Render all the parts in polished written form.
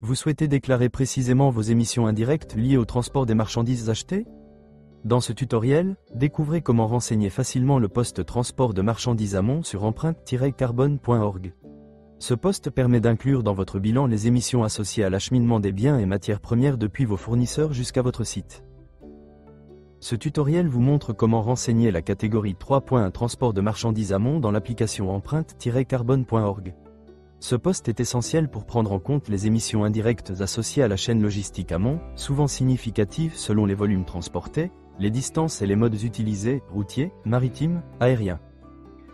Vous souhaitez déclarer précisément vos émissions indirectes liées au transport des marchandises achetées? Dans ce tutoriel, découvrez comment renseigner facilement le poste transport de marchandises amont sur empreinte-carbone.org. Ce poste permet d'inclure dans votre bilan les émissions associées à l'acheminement des biens et matières premières depuis vos fournisseurs jusqu'à votre site. Ce tutoriel vous montre comment renseigner la catégorie 3.1 transport de marchandises amont dans l'application empreinte-carbone.org. Ce poste est essentiel pour prendre en compte les émissions indirectes associées à la chaîne logistique amont, souvent significatives selon les volumes transportés, les distances et les modes utilisés, routiers, maritimes, aériens.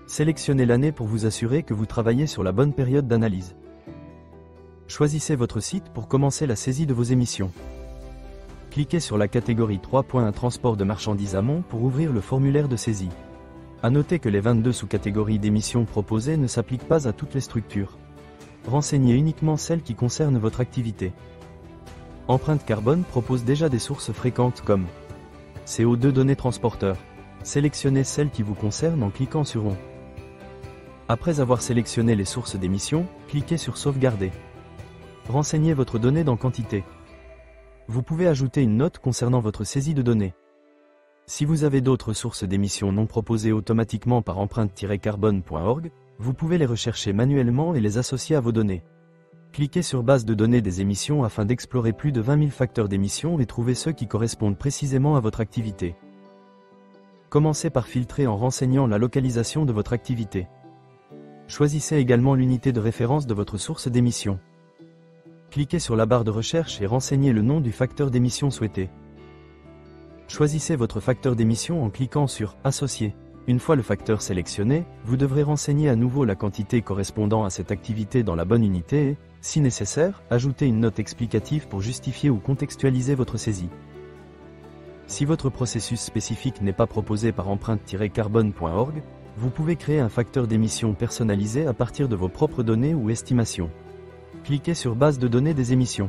Sélectionnez l'année pour vous assurer que vous travaillez sur la bonne période d'analyse. Choisissez votre site pour commencer la saisie de vos émissions. Cliquez sur la catégorie 3.1 transport de marchandises amont pour ouvrir le formulaire de saisie. À noter que les 22 sous-catégories d'émissions proposées ne s'appliquent pas à toutes les structures. Renseignez uniquement celles qui concernent votre activité. Empreinte Carbone propose déjà des sources fréquentes comme CO2 données transporteurs. Sélectionnez celles qui vous concernent en cliquant sur On. Après avoir sélectionné les sources d'émissions, cliquez sur Sauvegarder. Renseignez votre donnée dans Quantité. Vous pouvez ajouter une note concernant votre saisie de données. Si vous avez d'autres sources d'émissions non proposées automatiquement par empreinte-carbone.org, vous pouvez les rechercher manuellement et les associer à vos données. Cliquez sur Base de données des émissions afin d'explorer plus de 20 000 facteurs d'émissions et trouver ceux qui correspondent précisément à votre activité. Commencez par filtrer en renseignant la localisation de votre activité. Choisissez également l'unité de référence de votre source d'émission. Cliquez sur la barre de recherche et renseignez le nom du facteur d'émission souhaité. Choisissez votre facteur d'émission en cliquant sur Associer. Une fois le facteur sélectionné, vous devrez renseigner à nouveau la quantité correspondant à cette activité dans la bonne unité et, si nécessaire, ajouter une note explicative pour justifier ou contextualiser votre saisie. Si votre processus spécifique n'est pas proposé par empreinte-carbone.org, vous pouvez créer un facteur d'émission personnalisé à partir de vos propres données ou estimations. Cliquez sur Base de données des émissions.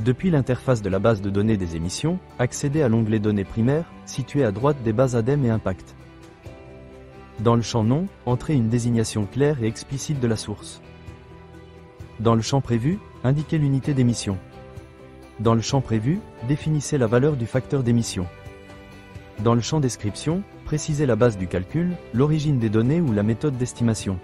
Depuis l'interface de la base de données des émissions, accédez à l'onglet Données primaires, situé à droite des bases ADEME et Impact. Dans le champ Nom, entrez une désignation claire et explicite de la source. Dans le champ Prévu, indiquez l'unité d'émission. Dans le champ Prévu, définissez la valeur du facteur d'émission. Dans le champ Description, précisez la base du calcul, l'origine des données ou la méthode d'estimation.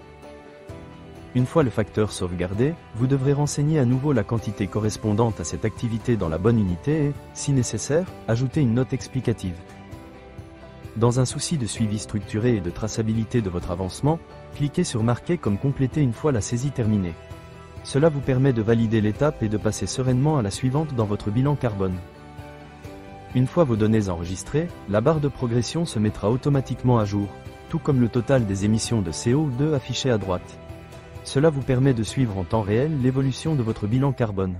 Une fois le facteur sauvegardé, vous devrez renseigner à nouveau la quantité correspondante à cette activité dans la bonne unité et, si nécessaire, ajouter une note explicative. Dans un souci de suivi structuré et de traçabilité de votre avancement, cliquez sur Marquer comme complété une fois la saisie terminée. Cela vous permet de valider l'étape et de passer sereinement à la suivante dans votre bilan carbone. Une fois vos données enregistrées, la barre de progression se mettra automatiquement à jour, tout comme le total des émissions de CO2 affiché à droite. Cela vous permet de suivre en temps réel l'évolution de votre bilan carbone.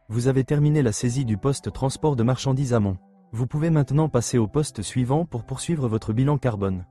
Vous avez terminé la saisie du poste transport de marchandises amont. Vous pouvez maintenant passer au poste suivant pour poursuivre votre bilan carbone.